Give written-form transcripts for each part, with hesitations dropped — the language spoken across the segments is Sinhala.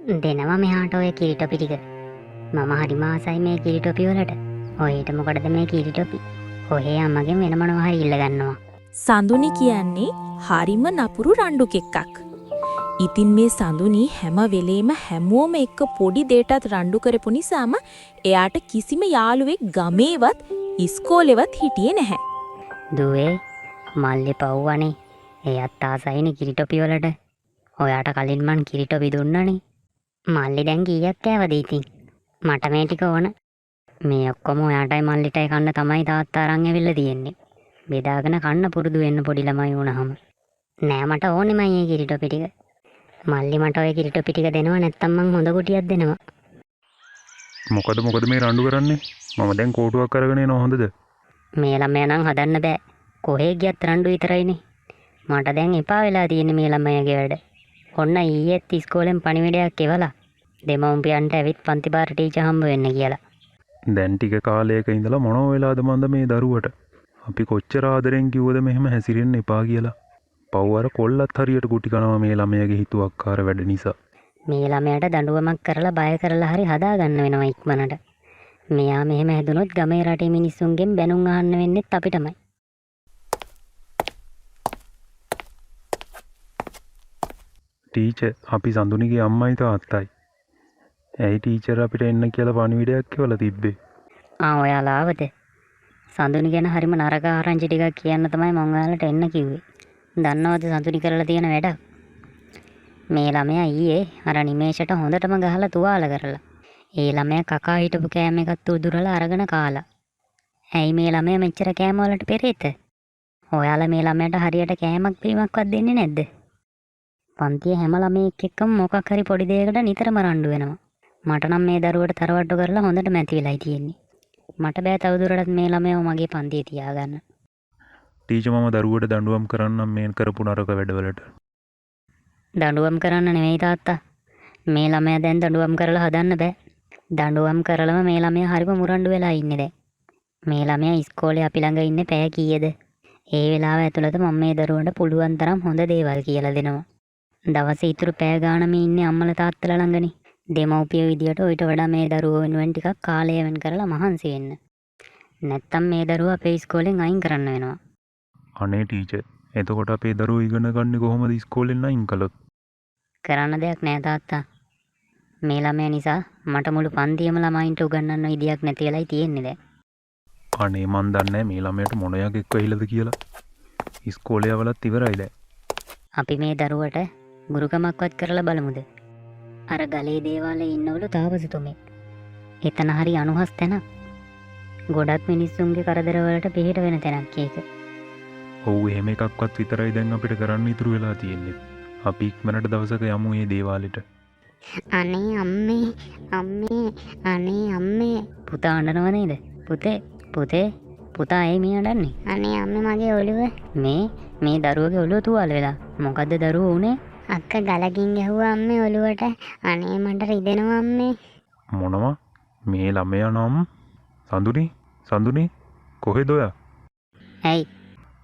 දෙනවා මෙහාට ඔය කිරි ටොපි ටික. මම හරිම ආසයි මේ කිරි ටොපි වලට. ඔයට මොකටද මේ කිරි ටොපි? ඔහේ අම්මගෙන් වෙන මොනවා හරි ඉල්ල ගන්නවා. සඳුනි කියන්නේ හරිම නපුරු රණ්ඩු කෙක්කක්. ඉතින් මේ සඳුනි හැම වෙලේම හැමෝම එක්ක පොඩි දෙයටත් රණ්ඩු කරපු නිසාම එයාට කිසිම යාළුවෙක් ගමේවත් ඉස්කෝලේවත් හිටියේ නැහැ. දුවේ මල්ලි පව්වනේ. එයත් ආසයිනේ කිරි ටොපි වලට. ඔයාට කලින් මං කිරි ටොපි දුන්නනේ. මල්ලි දැන් කීයක් කෑවද ඉතින්? මට මේ ටික ඕන. මේ ඔක්කොම ඔයාටයි මල්ලිටයි කන්න තමයි තාත්තා අරන් ඇවිල්ලා තියෙන්නේ. බෙදාගෙන කන්න පුරුදු වෙන්න පොඩි ළමයි වුණාම. නෑ මට ඕනෙමයි මේ කිරි ටොපි ටික. මල්ලි මට ඔය කිරි ටොපි ටික දෙනවා නැත්තම් මං හොඳ කුටියක් දෙනවා. මොකද මේ රණ්ඩු කරන්නේ? මම දැන් කෝටුවක් අරගෙන එනවා හොඳද? මේ ළමයා නම් හදන්න බෑ. කොහේ ගියත් රණ්ඩු විතරයිනේ. මට දැන් එපා වෙලා තියෙන්නේ මේ ළමයාගේ වැඩ. ඔන්න ඊයේත් ඉස්කෝලෙන් පණිවිඩයක් එවලා දෙමව්පියන්ට ඇවිත් පන්ති පාර ටීචර් හම්බ වෙන්න කියලා. දැන් ටික කාලයක ඉඳලා මොනව වෙලාද මන්ද මේ දරුවට? අපි කොච්චර ආදරෙන් කිව්වද මෙහෙම හැසිරෙන්න එපා කියලා. පව් අර කොල්ලත් හරියට කුටි කනවා මේ ළමයාගේ හිතුවක්කාර වැඩ නිසා. මේ ළමයාට දඬුවමක් කරලා බය කරලා හරි හදාගන්න වෙනවා ඉක්මනට. මෙයා මෙහෙම හැදුනොත් ගමේ රටේ මිනිස්සුන්ගෙන් බැනුම් අහන්න වෙන්නෙත් අපිටමයි. ටීචර් අපි සඳුනිගේ අම්මයි තාත්තයි. ඇයි ටීචර් අපිට එන්න කියලා පණිවිඩයක් කියලා තිබ්බේ? ඔයාලා ආවද? සඳුනි ගැන හරිම නරක ආරංචි ටිකක් කියන්න තමයි මම ඔයාලට එන්න කිව්වේ. දන්නවද සඳුනි කරලා තියෙන වැඩක්? මේ ළමයා ඊයේ අර නිමේෂට හොඳටම ගහලා තුවාල කරලා. ඒ ළමයා කකා හිටපු කෑම එකත් උදුරලා අරගෙන කාලා. ඇයි මේ ළමයා මෙච්චර කෑම වලට පෙරේත? ඔයාලා මේ ළමයාට හරියට කෑමක් බීමක්වත් දෙන්නේ නැද්ද? පන්තියේ හැම ළමයෙක් එක්කම මොකක් හරි පොඩි දෙයකට නිතරම රණ්ඩු වෙනවා. මට නම් මේ දරුවට තරවට්ටු කරලා හොඳට මැති වෙලයි තියෙන්නේ. මට බෑ තවදුරටත් මේ ළමයාව මගේ පන්තියේ තියාගන්න. ටීචර් මම දරුවට දඬුවම් කරන්නම් මේ කරපු නරක වැඩවලට. දඬුවම් කරන්න නෙවෙයි තාත්තා. මේ ළමයා දැන් දඬුවම් කරලා හදන්න බෑ. දඬුවම් කරලම මේ ළමයා හරිම මුරණ්ඩු වෙලා ඉන්නේ දැන්. මේ ළමයා ඉස්කෝලේ අපි ළඟ ඉන්නේ පැය කීයද? ඒ වෙලාව ඇතුළත මම මේ දරුවන්ට පුළුවන් තරම් හොඳ දේවල් කියලා දෙනවා. දවසේ ඉතුරු පැය ගානම ඉන්නේ අම්මලා තාත්තලා ළඟනේ. දෙමව්පිය විදියට ඔයිට වඩා මේ දරුවෝ වෙනුවෙන් ටිකක් කාලය වෙන් කරලා මහන්සි වෙන්න. නැත්තම් මේ දරුවා අපේ ඉස්කෝලෙන් අයින් කරන්න වෙනවා. අනේ ටීචර් එතකොට අපේ දරුවෝ ඉගෙන ගන්නේ කොහොමද ඉස්කෝලෙන් අයින් කළොත්? කරන්න දෙයක් නෑ තාත්තා. මේ ළමයා නිසා මට මුළු පන්තියම ළමයින්ට උගන්වන්න විදියක් නැති වෙලයි තියෙන්නේ දැන්. අනේ මන් දන්නේ මේ ළමයට මොන යකෙක් වෙයිලද කියලා. ඉස්කෝලේ යවලත් ඉවරයි දැන්. අපි මේ දරුවට ගුරුකමක්වත් කරලා බලමුද? අර ගලේ දේවාලේ ඉන්නවලු තාපසතුමෙක්. එතන හරි අනුහස් තැනක්. ගොඩක් මිනිස්සුන්ගේ කරදර වලට පිළිහිට වෙන තැනක් ඒක. ඔව් එහෙම එකක්වත් විතරයි දැන් අපිට කරන්න ඉතුරු වෙලා තියෙන්නේ. අපි ඉක්මනට දවසක යමු මේ දේවාලෙට. අනේ අම්මේ පුතා අඬනව නේද? පුතා ඇයි මේ අඬන්නේ? අනේ අම්මේ මගේ ඔළුව. මේ දරුවගේ ඔළුව තුවාල වෙලා. මොකද්ද දරුවෝ උනේ? අක්ක ගලකින් ගැහුවා අම්මේ ඔළුවට. අනේ මට රිදෙනවා අම්මේ. මොනවා? මේ ළමයා නම් සඳුනි කොහෙද ඔයා? ඇයි?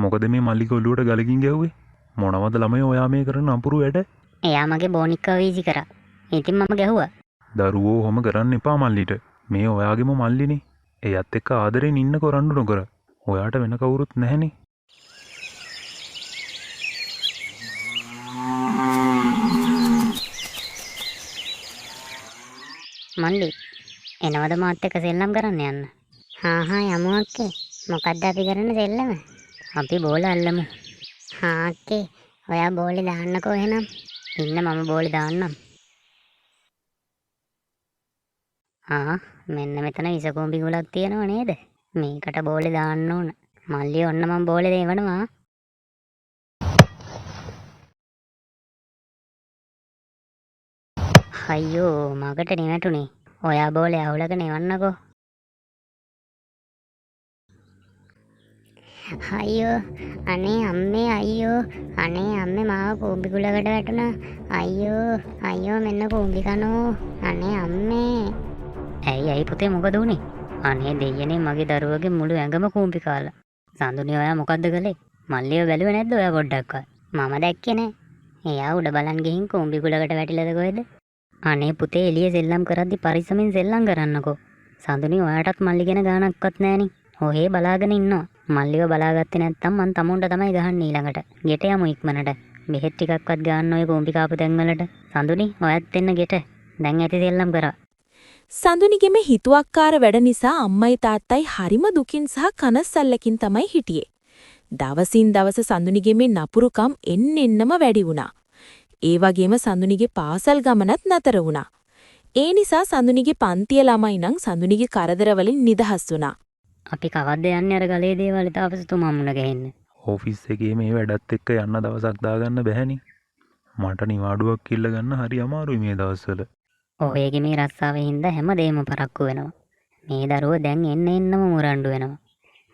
මොකද මේ මල්ලිගේ ඔළුවට ගලකින් ගැහුවේ? මොනවද ළමයා ඔයා මේ කරන අපුරු වැඩ? එයා මගේ බෝනික්කව වීසි කරා. ඉතින් මම ගැහුවා. දරුවෝ ඔහොම කරන්න එපා මල්ලිට. මේ ඔයාගේම මල්ලිනේ. එයත් එක්ක ආදරෙන් ඉන්න කරන්න නොකර. ඔයාට වෙන කවුරුත් නැහැනේ. මල්ලි එනවද මාත් එක්ක සෙල්ලම් කරන්න යන්න? හා යමු අක්කේ. මොකද්ද අපි කරන සෙල්ලම? අපි බෝල අල්ලමු. හා අක්කේ ඔයා බෝලේ දාන්නකෝ එහෙනම්. ඉන්න මම බෝලේ දාන්නම්. මෙන්න මෙතන විසකෝඹි ගුලක් තියෙනව නේද? මේකට බෝලේ දාන්න ඕන. මල්ලි ඔන්න මම බෝලේ දෙවනවා. අයියෝ මගට නෙවටුනේ. ඔයා බෝලේ අවුලගෙන එවන්නකෝ. අයියෝ අනේ අම්මේ මාව කෝඹි ගුලකට වැටුණා. අයියෝ මෙන්න කෝඹි කනෝ. අනේ අම්මේ. ඇයි පුතේ මොකද උනේ? අනේ දෙයියනේ මගේ දරුවගේ මුළු ඇඟම කෝඹි කාලා. සඳුනි ඔයා මොකද්ද කළේ? මල්ලිව බැලුවේ නැද්ද ඔයා පොඩ්ඩක්වත්? මම දැක්කේ නෑ. එයා උඩ බලන් ගිහින් කෝඹි ගුලකට වැටිලාද කොහෙද? අනේ පුතේ එළිය සෙල්ලම් කරද්දි පරිස්සමින් සෙල්ලම් කරන්නකෝ. සඳුනි ඔයාටත් මල්ලි ගැන ගානක්වත් නෑනේ. ඔහේ බලාගෙන ඉන්නවා. මල්ලිව බලාගත්තේ නැත්තම් මං තමුන්ට තමයි ගහන්නේ ඊළඟට. ගෙට යමු ඉක්මනට. බෙහෙත් ටිකක්වත් ගන්න ඔය කෝම්පි කාපු තැන් වලට. සඳුනි ඔයත් එන්න ගෙට. දැන් ඇති සෙල්ලම් කරා. සඳුනිගෙම හිතුවක්කාර වැඩ නිසා අම්මයි තාත්තයි හරිම දුකින් සහ කනස්සල්ලකින් තමයි හිටියේ. දවසින් දවස සඳුනිගේ මේ නපුරුකම් එන්නෙන්නම වැඩි වුණා. ඒ වගේම සඳුනිගේ පාසල් ගමනත් නතර වුණා. ඒ නිසා සඳුනිගේ පන්තිය ළමයි නම් සඳුනිගේ කරදර වලින් නිදහස් වුණා. අපි කවද්ද යන්නේ අර ගලේ දේවල් තාපසතුමා මුණ ගැහෙන්න? ඔෆිස් එකේ මේ වැඩත් එක්ක යන්න දවසක් දාගන්න බැහැනි. මට නිවාඩුවක් ඉල්ල ගන්න හරි අමාරුයි මේ දවස්වල. ඔයගේ මේ රස්සාවේ හින්දා හැමදේම පරක්කු වෙනවා. මේ දරුවෝ දැන් එන්නම මුරණ්ඩු වෙනවා.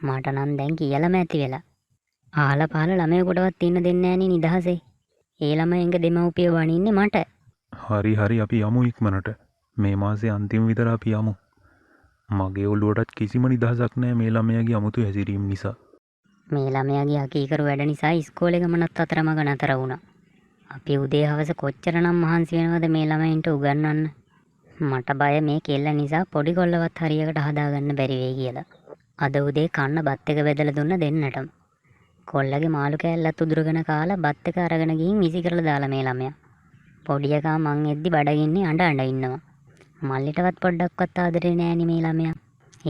මට නම් දැන් කියලාම ඇති වෙලා. ආල පාල ළමයෙකුටවත් ඉන්න දෙන්නේ නෑනේ නිදහසේ. ඒ ළමයින්ගේ දෙමව්පියෝ වණින්නේ මට. හරි අපි යමු ඉක්මනට. මේ මාසේ අන්තිම විතර අපි යමු. මගේ ඔළුවටත් කිසිම නිදහසක් නෑ මේ ළමයාගේ අමුතු හැසිරීම නිසා. මේ ළමයාගේ අකීකරු වැඩ නිසා ඉස්කෝලේ ගමනත් අතරමඟ නතර වුණා. අපි උදේ හවස කොච්චරනම් මහන්සි වෙනවද මේ ළමයින්ට උගන්වන්න. මට බය මේ කෙල්ල නිසා පොඩි කොල්ලවත් හරියකට හදාගන්න බැරි වෙයි කියලා. අද උදේ කන්න බත් එක බෙදලා දුන්න දෙන්නටම. කොල්ලගේ මාළු කෑල්ලත් උදුරගෙන කාලා බත් එක අරගෙන ගිහින් විසි කරලා දාලා මේ ළමයා. පොඩි එකා මං එද්දි බඩගින්නේ අඬ ඉන්නවා. මල්ලිටවත් පොඩ්ඩක්වත් ආදරේ නෑනේ මේ ළමයා.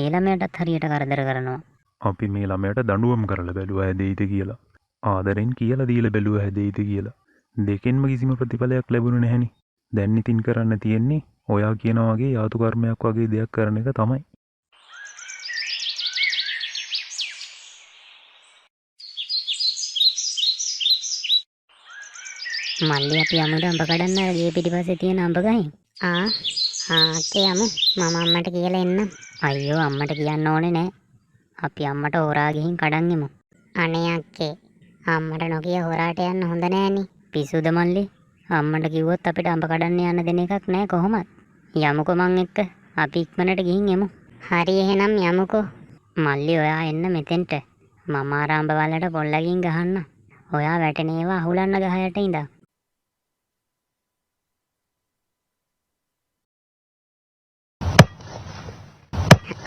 ඒ ළමයාටත් හරියට කරදර කරනවා. අපි මේ ළමයට දඬුවම් කරලා බැලුවා හැදෙයිද කියලා. ආදරෙන් කියලා දීලා බැලුවා හැදෙයිද කියලා. දෙකෙන්ම කිසිම ප්‍රතිඵලයක් ලැබුණේ නැහෙනි. දැන් ඉතින් කරන්න තියෙන්නේ ඔයා කියන වගේ යාතු කර්මයක් වගේ දෙයක් කරන එක තමයි. මල්ලි අපි යමුද අඹ කඩන්න අර ගේ පිටිපස්සේ තියෙන අඹ ගහින්? අක්කේ යමු. මම අම්මට කියලා එන්නම්. අයියෝ අම්මට කියන්න ඕනේ නෑ. අපි අම්මට හොරා ගිහින් කඩන් එමු. අනේ අක්කේ අම්මට නොකිය හොරාට යන්න හොඳ නෑනේ. පිසුද මල්ලි? අම්මට කිව්වොත් අපිට අඹ කඩන්න යන්න දෙන එකක් නෑ කොහොමත්. යමුකෝ මං එක්ක. අපි ඉක්මනට ගිහින් එමු. හරි එහෙනම් යමුකෝ. මල්ලි ඔයා එන්න මෙතෙන්ට. මම අර අඹ වලට පොල්ලකින් ගහන්න. ඔයා වැටෙන ඒවා අහුලන්න ගහයට ඉඳන්.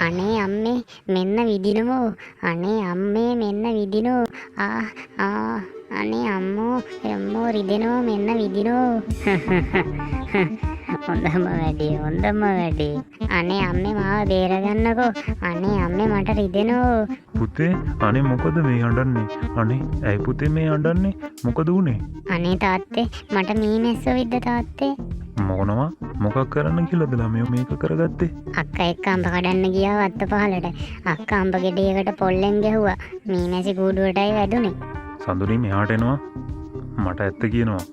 අනේ අම්මේ මෙන්න විදිනවෝ. අනේ අම්මේ මෙන්න විදිනෝ. අනේ අම්මෝ රිදෙනෝ මෙන්න විදිනෝ. හොඳම වැඩේ. අනේ අම්මේ මාව බේරගන්නකෝ. අනේ අම්මේ මට රිදෙනෝ. පුතේ අනේ මොකද මේ අඬන්නේ? අනේ ඇයි පුතේ මේ අඬන්නේ? මොකද උනේ? අනේ තාත්තේ මට මීමැස්ස විද්ද තාත්තේ. මොනවා මොකක් කරන්න කියලාද ළමයෝ මේක කරගත්තේ? අක්කා එක්ක අඹ කඩන්න ගියා වත්ත පහලට. අක්කා අඹ ගෙඩියකට පොල්ලෙන් ගැහුවා. මීමැසි කූඩුවටයි වැදුනේ. සඳුනි මෙහාට එනවා. මට ඇත්ත කියනවා.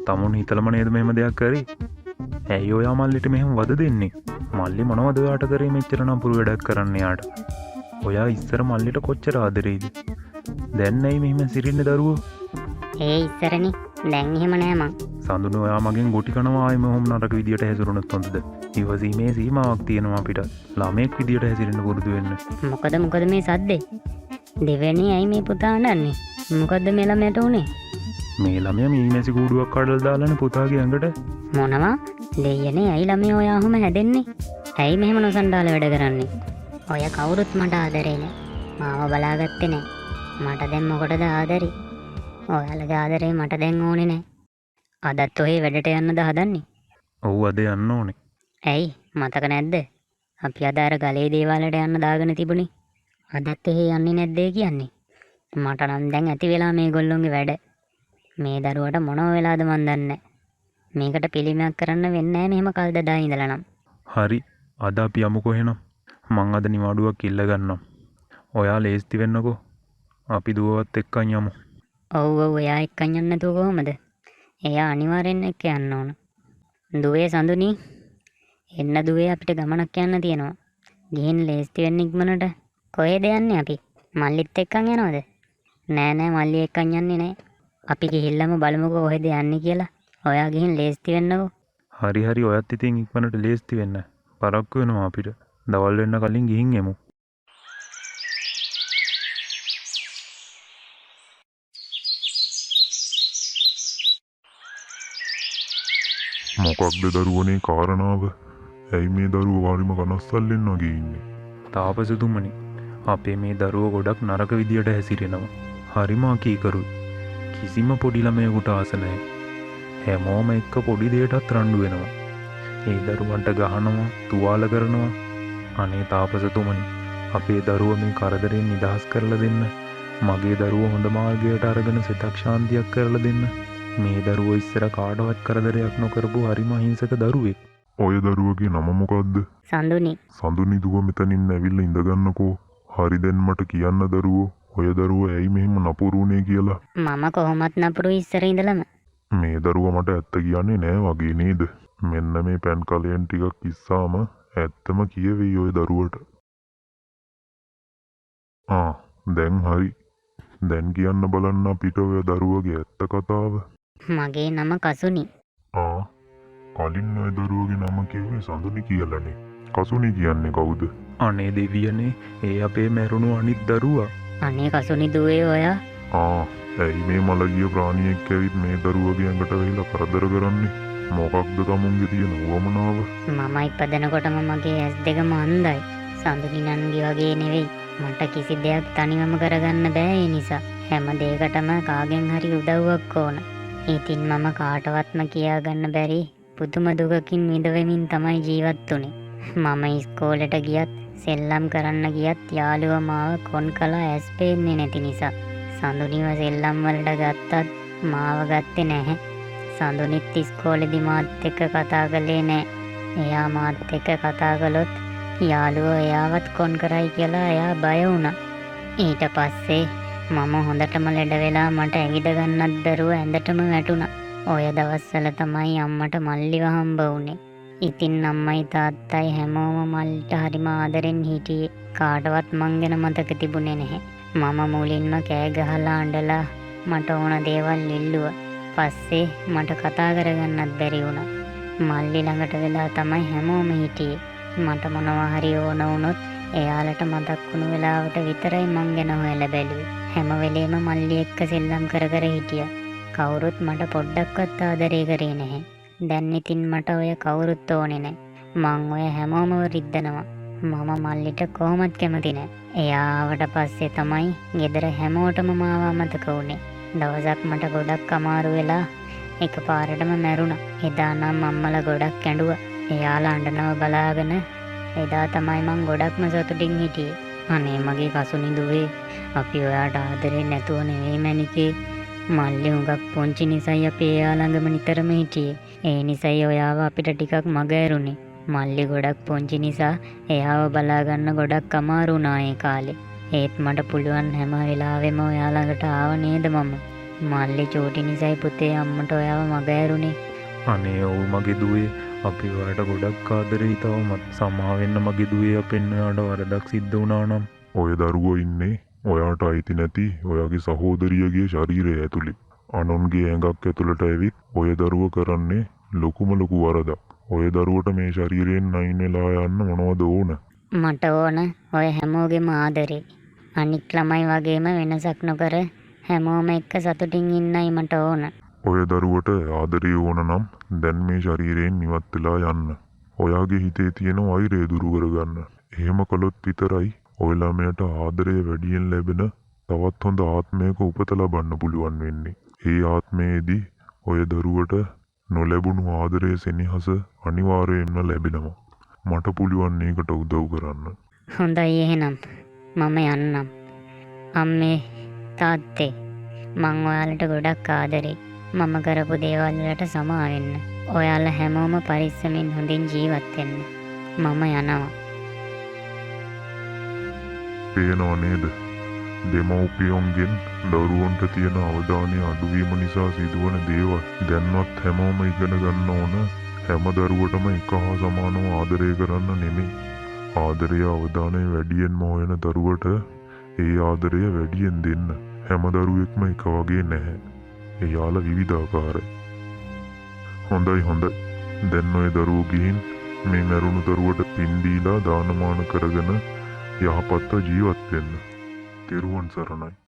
තමුන් හිතලම නේද මෙහෙම දෙයක් කරේ? ඇයි ඔයා මල්ලිට මෙහෙම වද දෙන්නේ? මල්ලි මොනවද ඔයාට කරේ මෙච්චර නපුරු වැඩක් කරන්න යාට? ඔයා ඉස්සර මල්ලිට කොච්චර ආදරෙයිද? දැන් ඇයි මෙහෙම සිරින්නේ දරුවෝ? ඒ ඉස්සරනේ. දැන් එහෙම නෑ මං. සඳුනි ඔයා මගෙන් ගොටි කනවා ආයෙ මොහොම නරක විදියට හැසිරුණොත් හොඳද? ඉවසීමේ සීමාවක් තියෙනවා අපිට. ළමෙක් විදියට හැසිරෙන්න පුරුදු වෙන්න. මොකද මේ සද්දේ? දෙවෙනි ඇයි මේ පුතා අඬන්නේ? මොකද්ද මේ ළමයට උනේ? මේ ළමයා මීමැසි කූඩුවක් කඩලා දාලානේ පුතාගේ ඇඟට. මොනවා? දෙයනේ ඇයි ළමයා ඔයාවම හැදෙන්නේ? ඇයි මෙහෙම නොසන්ඩාල වැඩ කරන්නේ? ඔය කවුරුත් මට ආදරේ නෑ. මාව බලාගත්තේ නෑ. මට දැන් මොකටද ආදරේ? ඔයාලගේ ආදරේ මට දැන් ඕනේ නෑ. අදත් ඔහේ වැඩට යන්නද හදන්නේ? ඔව් අද යන්න ඕනේ. ඇයි මතක නැද්ද? අපි අද අර ගලේ දේවාලට යන්න දාගෙන තිබුණේ. අදත් එහෙ යන්නේ නැද්දේ කියන්නේ? මට නම් දැන් ඇති වෙලා මේගොල්ලොන්ගේ වැඩ. මේ දරුවට මොනව වෙලාද මන් දන්නේ. මේකට පිළිමයක් කරන්න වෙන්නේ නැහැ මෙහෙම කල් දදා ඉඳලා නම්. හරි අද අපි යමුකෝ එහෙනම්. මං අද නිවාඩුවක් ඉල්ල ගන්නම්. ඔයා ලේස්ති වෙන්නකෝ. අපි දුවවත් එක්කන් යමු. ඔව් එයා එක්කන් යන්න නැතුව කොහමද? එයා අනිවාර්යෙන් එක්ක යන්න ඕන. දුවේ සඳුනි එන්න දුවේ අපිට ගමනක් යන්න තියෙනවා. ගිහින් ලේස්ති වෙන්න ඉක්මනට. කොහෙද යන්නේ අපි? මල්ලිත් එක්කන් යනවද? නෑ මල්ලි එක්කන් යන්නේ නෑ. අපි ගිහිල්ලාම බලමුකෝ කොහෙද යන්නේ කියලා. ඔයා ගිහින් ලේස්ති වෙන්නකෝ. හරි ඔයත් ඉතින් ඉක්මනට ලේස්ති වෙන්න. පරක්කු වෙනවා අපිට. දවල් වෙන්න කලින් ගිහින් එමු. මොකක්ද දරුවනේ කාරණාව? ඇයි මේ දරුවෝ හරිම කනස්සල්ලෙන් වගේ ඉන්නේ? තාපසතුමනි, අපේ මේ දරුවෝ ගොඩක් නරක විදියට හැසිරෙනවා. හරිම අකීකරුයි. කිසිම පොඩි ළමයෙකුට ආස නැහැ. හැමෝම එක්ක පොඩි දෙයටත් රණ්ඩු වෙනවා. ඒ දරුවන්ට ගහනවා, තුවාල කරනවා. අනේ තාපසතුමනි, අපේ දරුවෝ මේ කරදරෙන් නිදහස් කරලා දෙන්න. මගේ දරුවෝ හොඳ මාර්ගයට අරගෙන සිතක් ශාන්තියක් කරලා දෙන්න. මේ දරුවෝ ඉස්සර කාටවත් කරදරයක් නොකරපු හරිම අහිංසක දරුවෙක්. ඔය දරුවගේ නම මොකක්ද? සඳුනි. සඳුනි දුව මෙතනින් ඇවිල්ලා ඉඳගන්නකෝ. හරි දැන් මට කියන්න දරුවෝ, ඔය දරුවෝ ඇයි මෙහෙම නපුරුනේ කියලා. මම කොහොමත් නපුරු ඉස්සර ඉඳලම. මේ දරුවා මට ඇත්ත කියන්නේ නෑ වගේ නේද? මෙන්න මේ පෑන් කලයන් ටිකක් ඉස්සාම ඇත්තම කියවෙයි ඔය දරුවට. දැන් හරි. දැන් කියන්න බලන්න අපිට ඔය දරුවගේ ඇත්ත කතාව. මගේ නම කසුනි. කලින් ඔය දරුවගේ නම කිව්වේ සඳුනි කියලානේ. කසුනි කියන්නේ කවුද? අනේ දෙවියනේ, ඒ අපේ මැරුණු අනිත් දරුවා. අනේ කසුනි දුවේ ඔයා. ඇයි මේ මළගිය ප්‍රාණියෙක් ඇවිත් මේ දරුවගේ ඇඟට වෙහිලා කරදර කරන්නේ? මොකක්ද තමුන්ගේ තියෙන උවමනාව? මම ඉපදෙනකොටම මගේ ඇස් දෙකම අන්ධයි. සඳුනි නංගි වගේ නෙවෙයි. මට කිසි දෙයක් තනිවම කරගන්න බෑ. ඒ නිසා හැම දෙයකටම කාගෙන් හරි උදව්වක් ඕන. ඉතින් මම කාටවත්ම කියාගන්න බැරි පුදුම දුකකින් විඳවෙමින් තමයි ජීවත් වුනේ. මම ඉස්කෝලේට ගියත් සෙල්ලම් කරන්න ගියත් යාළුවා මාව කොන් කළා ඇස් පේන්නේ නැති නිසා. සඳුනිව සෙල්ලම් වලට ගත්තත් මාව ගත්තේ නැහැ. සඳුනිත් ඉස්කෝලේදී මාත් එක්ක කතා කළේ නැහැ. එයා මාත් එක්ක කතා කළොත් යාළුවෝ එයාවත් කොන් කරයි කියලා එයා බය වුණා. ඊට පස්සේ මම හොඳටම ලෙඩ වෙලා මට ඇවිද ගන්නත් බැරුව ඇඳටම වැටුණා. ඔය දවස්වල තමයි අම්මට මල්ලිව හම්බ වුනේ. ඉතින් අම්මයි තාත්තයි හැමෝම මල්ලිට හරිම ආදරෙන් හිටියේ. කාටවත් මං ගැන මතක තිබුණේ නැහැ. මම මුලින්ම කෑ ගහලා අඬලා මට ඕන දේවල් ඉල්ලුවා. පස්සේ මට කතා කරගන්නත් බැරි වුණා. මල්ලි ළඟට වෙලා තමයි හැමෝම හිටියේ. මට මොනවා හරි ඕන වුණොත් එයාලට මතක් වුණු වෙලාවට විතරයි මං ගැන හොයලා බැලුවේ. හැම වෙලේම මල්ලි එක්ක සෙල්ලම් කර කර හිටියා. කවුරුත් මට පොඩ්ඩක්වත් ආදරේ කරේ නැහැ. දැන් ඉතින් මට ඔය කවුරුත් ඕනේ නැහැ. මං ඔය හැමෝම රිද්දනවා. මම මල්ලිට කොහොමත් කැමති නැහැ. එයා ආවට පස්සේ තමයි ගෙදර හැමෝටම මාව අමතක වුනේ. දවසක් මට ගොඩක් අමාරු වෙලා එකපාරටම මැරුණා. එදා නම් අම්මලා ගොඩක් ඇඬුවා. එයාලා අඬනව බලාගෙන එදා තමයි මං ගොඩක්ම සතුටින් හිටියේ. අනේ මගේ කසුනි දුවේ, අපි ඔයාට ආදරේ නැතුව නෙවෙයි මැනිකේ. මල්ලි හුඟක් පොන්චි නිසයි අපි එයා ළඟම නිතරම හිටියේ. ඒ නිසයි ඔයාව අපිට ටිකක් මග ඇරුණේ. මල්ලි ගොඩක් පොන්චි නිසා එයාව බලාගන්න ගොඩක් අමාරු වුණා ඒ කාලේ. ඒත් මට පුළුවන් හැම වෙලාවෙම ඔයා ළඟට ආව නේද මම. මල්ලි චූටි නිසයි පුතේ අම්මට ඔයාව මග ඇරුණේ. අනේ ඔව් මගේ දුවේ, අපි ඔයාට ගොඩක් ආදරෙයි තවමත්. සමා වෙන්න මගේ දුවේ, අපෙන් ඔයාට වරදක් සිද්ධ වුණා නම්. ඔය දරුවෝ ඉන්නේ ඔයාට අයිති නැති ඔයාගේ සහෝදරියගේ ශරීරය ඇතුලේ. අනුන්ගේ ඇඟක් ඇතුළට ඇවිත් ඔය දරුව කරන්නේ ලොකුම ලොකු වරදක්. ඔය දරුවට මේ ශරීරයෙන් නයින් වෙලා යන්න මොනවද ඕන? මට ඕන ඔය හැමෝගෙම ආදරේ. අනික් ළමයි වගේම වෙනසක් නොකර හැමෝම එක්ක සතුටින් ඉන්නයි මට ඕන. ඔය දරුවට ආදරේ ඕන නම් දැන් මේ ශරීරයෙන් නිවත් වෙලා යන්න. ඔයාගේ හිතේ තියෙන වෛරය දුරු කරගන්න. එහෙම කළොත් විතරයි ඔය ළමයට ආදරය වැඩියෙන් ලැබෙන තවත් හොඳ ආත්මයක උපත ලබන්න පුළුවන් වෙන්නේ. ඒ ආත්මයේදී ඔය දරුවට නොලැබුණු ආදරයේ සෙනෙහස අනිවාර්යයෙන්ම ලැබෙනවා. මට පුළුවන් ඒකට උදව් කරන්න. හොඳයි එහෙනම් මම යන්නම්. අම්මේ තාත්තේ මං ඔයාලට ගොඩක් ආදරේ. මම කරපු දේවල් වලට සමා වෙන්න. ඔයාලා හැමෝම පරිස්සමින් හොඳින් ජීවත් වෙන්න. මම යනවා. පේනව නේද? දෙමව්පියන්ගෙන් දරුවන්ට තියෙන අවධානය අඩුවීම නිසා සිදුවන දේවල්. දැන්වත් හැමෝම ඉගෙන ගන්න ඕන හැම දරුවටම එක හා සමානව ආදරය කරන්න නෙමෙයි. ආදරය අවධානය වැඩියෙන්ම හොයන දරුවට ඒ ආදරය වැඩියෙන් දෙන්න. හැම දරුවෙක්ම එක වගේ නැහැ. එයාලා විවිධාකාරයි. හොඳයි. දැන් ඔය දරුවෝ ගිහින් මේ මරුණු දරුවට පින් දීලා දානමාන කරගෙන යහපත්ව ජීවත් වෙන්න. තෙරුවන් සරණයි.